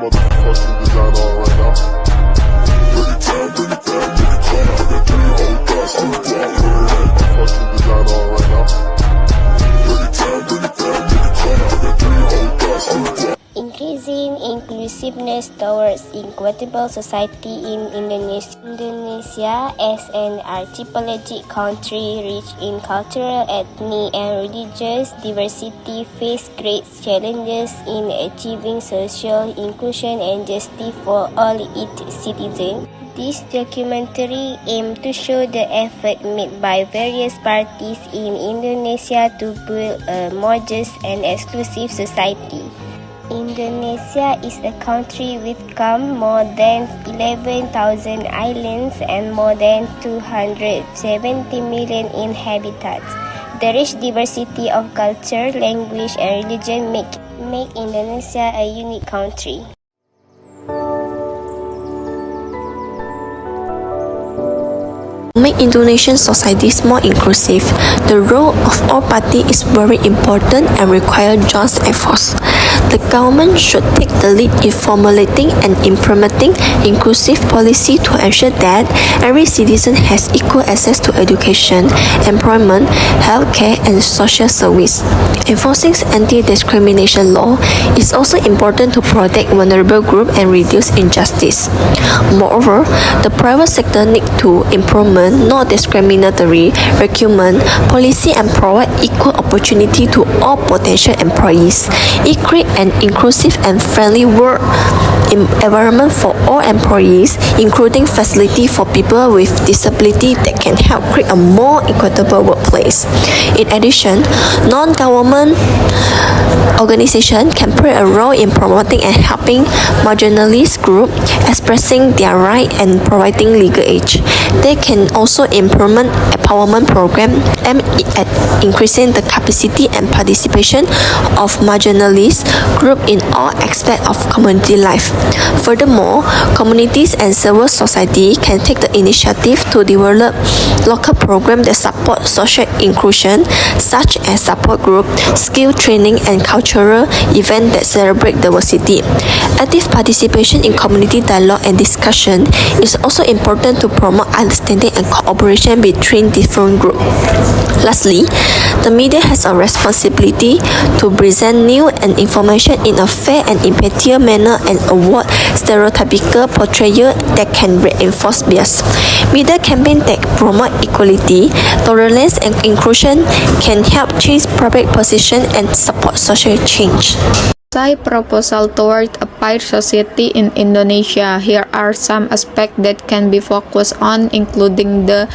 motherfucking designer on right now. Bring it down, bring it down, bring it down. I got 3 whole thoughts on the block. Fucking designer on right now. Bring it down, bring it down, bring it down. I got 3 whole thoughts on the block. Increasing inclusiveness towards equitable society in Indonesia. Indonesia, as an archipelagic country rich in cultural, ethnic, and religious diversity, faces great challenges in achieving social inclusion and justice for all its citizens. This documentary aims to show the effort made by various parties in Indonesia to build a more just and exclusive society. Indonesia is a country with more than 11,000 islands and more than 270 million inhabitants. The rich diversity of culture, language, and religion make Indonesia a unique country. To make Indonesian societies more inclusive, the role of all parties is very important and requires joint efforts. The government should take the lead in formulating and implementing inclusive policy to ensure that every citizen has equal access to education, employment, healthcare, and social service. Enforcing anti-discrimination law is also important to protect vulnerable groups and reduce injustice. Moreover, the private sector needs to implement non-discriminatory recruitment policy and provide equal opportunity to all potential employees. It creates an inclusive and friendly work environment for all employees, including facility for people with disability that can help create a more equitable workplace. In addition, non-government organizations can play a role in promoting and helping marginalized groups expressing their rights and providing legal aid. They can also implement empowerment programs aimed at increasing the capacity and participation of marginalized groups in all aspects of community life. Furthermore, communities and civil society can take the initiative to develop local programs that support social inclusion, such as support groups, skill training, and cultural events that celebrate diversity. Active participation in community dialogue and discussion is also important to promote understanding and cooperation between different groups. Lastly, the media has a responsibility to present news and information in a fair and impartial manner and avoid stereotypical portrayal that can reinforce bias. Media campaigns that promote equality, tolerance, and inclusion can help change public perception and support social change. Proposal toward a fair society in Indonesia. Here are some aspects that can be focused on, including the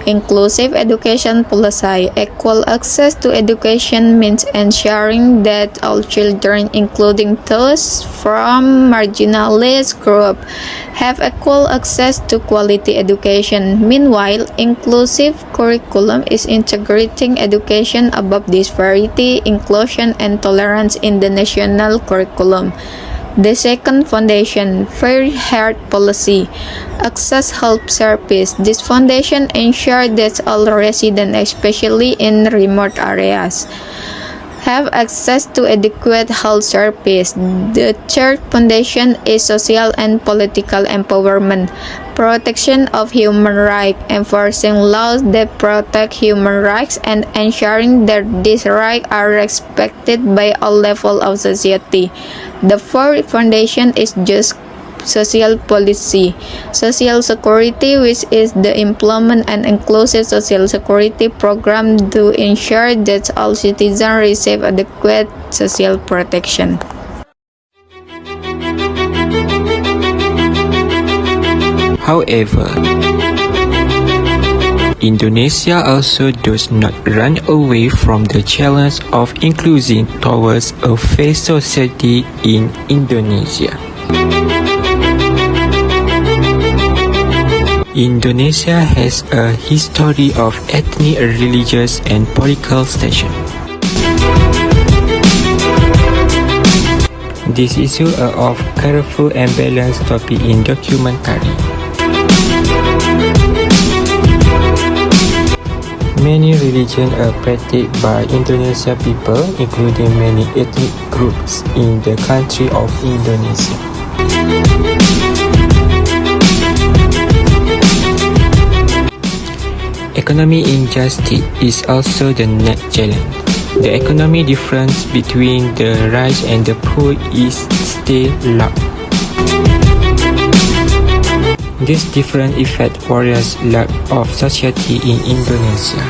inclusive education policy. Equal access to education means ensuring that all children, including those from marginalized groups, have equal access to quality education. Meanwhile, inclusive curriculum is integrating education above disparity, inclusion, and tolerance in the national curriculum. The second foundation, fair health policy. Access health service. This foundation ensures that all residents, especially in remote areas, have access to adequate health service. The third foundation is social and political empowerment. Protection of human rights, enforcing laws that protect human rights and ensuring that these rights are respected by all levels of society. The fourth foundation is just social policy. Social security, which is the implement and inclusive social security program to ensure that all citizens receive adequate social protection. However, Indonesia also does not run away from the challenge of inclusion towards a fair society in Indonesia. Indonesia has a history of ethnic, religious, and political tension. These issues are of careful and balanced topic in documentary. Many religions are practiced by Indonesian people, including many ethnic groups in the country of Indonesia. Economic injustice is also the next challenge. The economic difference between the rich and the poor is still large. This difference affects various layers of society in Indonesia.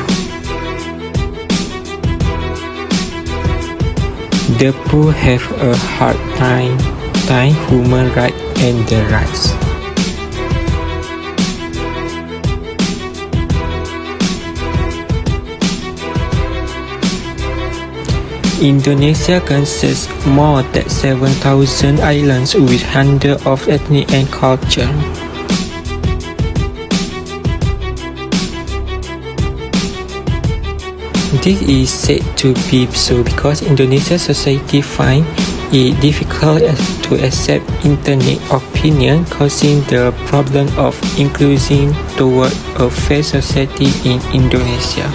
The poor have a hard time human rights and the rights. Indonesia consists more than 7,000 islands with hundreds of ethnic and culture. This is said to be so because Indonesian society find it difficult to accept internet opinion, causing the problem of inclusion toward a fair society in Indonesia.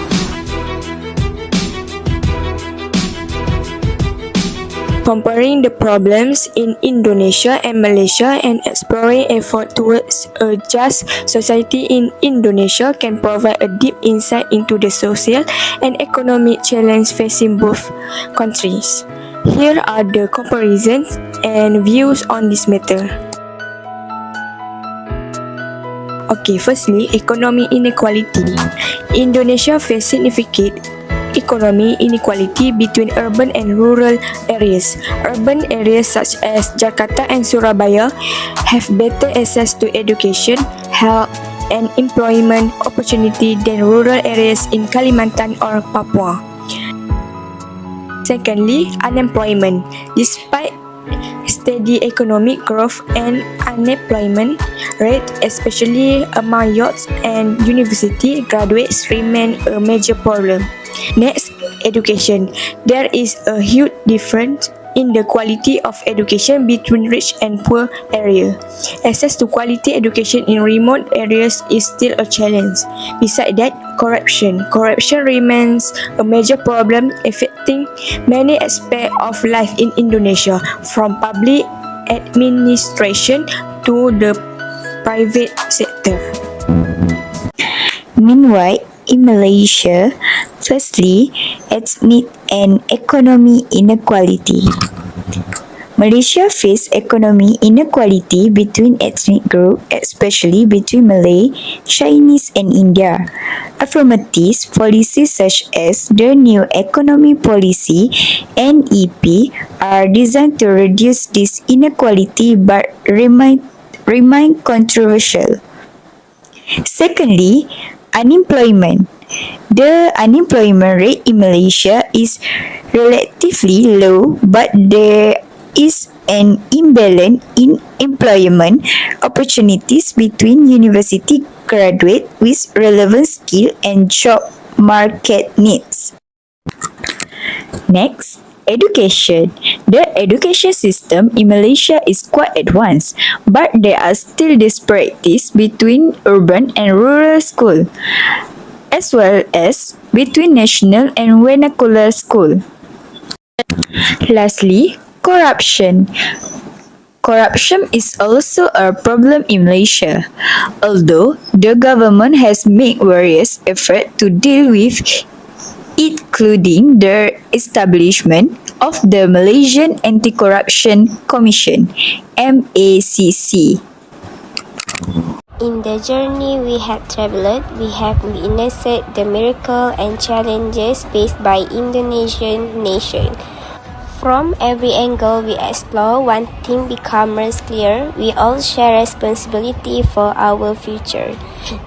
Comparing the problems in Indonesia and Malaysia and exploring effort towards a just society in Indonesia can provide a deep insight into the social and economic challenges facing both countries. Here are the comparisons and views on this matter. Okay, firstly, economic inequality. Indonesia faces significant economic inequality between urban and rural areas. Urban areas such as Jakarta and Surabaya have better access to education, health, and employment opportunity than rural areas in Kalimantan or Papua. Secondly, unemployment. Despite steady economic growth and unemployment rate, especially among youths and university graduates, remain a major problem. Next, education. There is a huge difference in the quality of education between rich and poor areas. Access to quality education in remote areas is still a challenge. Besides that, corruption. Corruption remains a major problem affecting many aspects of life in Indonesia, from public administration to the private sector. Meanwhile, in Malaysia, firstly, ethnic and economic inequality. Malaysia faces economic inequality between ethnic groups, especially between Malay, Chinese, and India. Affirmative policies such as the New Economic Policy (NEP) are designed to reduce this inequality but remain controversial. Secondly, unemployment. The unemployment rate in Malaysia is relatively low, but there is an imbalance in employment opportunities between university graduates with relevant skill and job market needs. Next, education. The education system in Malaysia is quite advanced, but there are still disparities between urban and rural schools, as well as between national and vernacular schools. Lastly, corruption. Corruption is also a problem in Malaysia, although the government has made various efforts to deal with it, including the establishment of the Malaysian Anti-Corruption Commission (MACC). In the journey we have traveled, we have witnessed the miracle and challenges faced by Indonesian nation. From every angle we explore, one thing becomes clear: we all share responsibility for our future.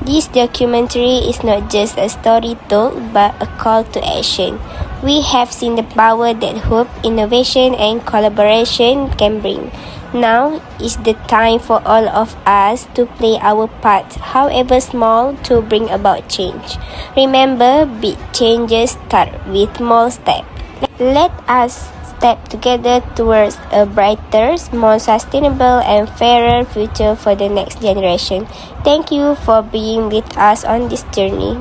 This documentary is not just a story told, but a call to action. We have seen the power that hope, innovation, and collaboration can bring. Now is the time for all of us to play our part, however small, to bring about change. Remember, big changes start with small steps. Let us step together towards a brighter, more sustainable, and fairer future for the next generation. Thank you for being with us on this journey.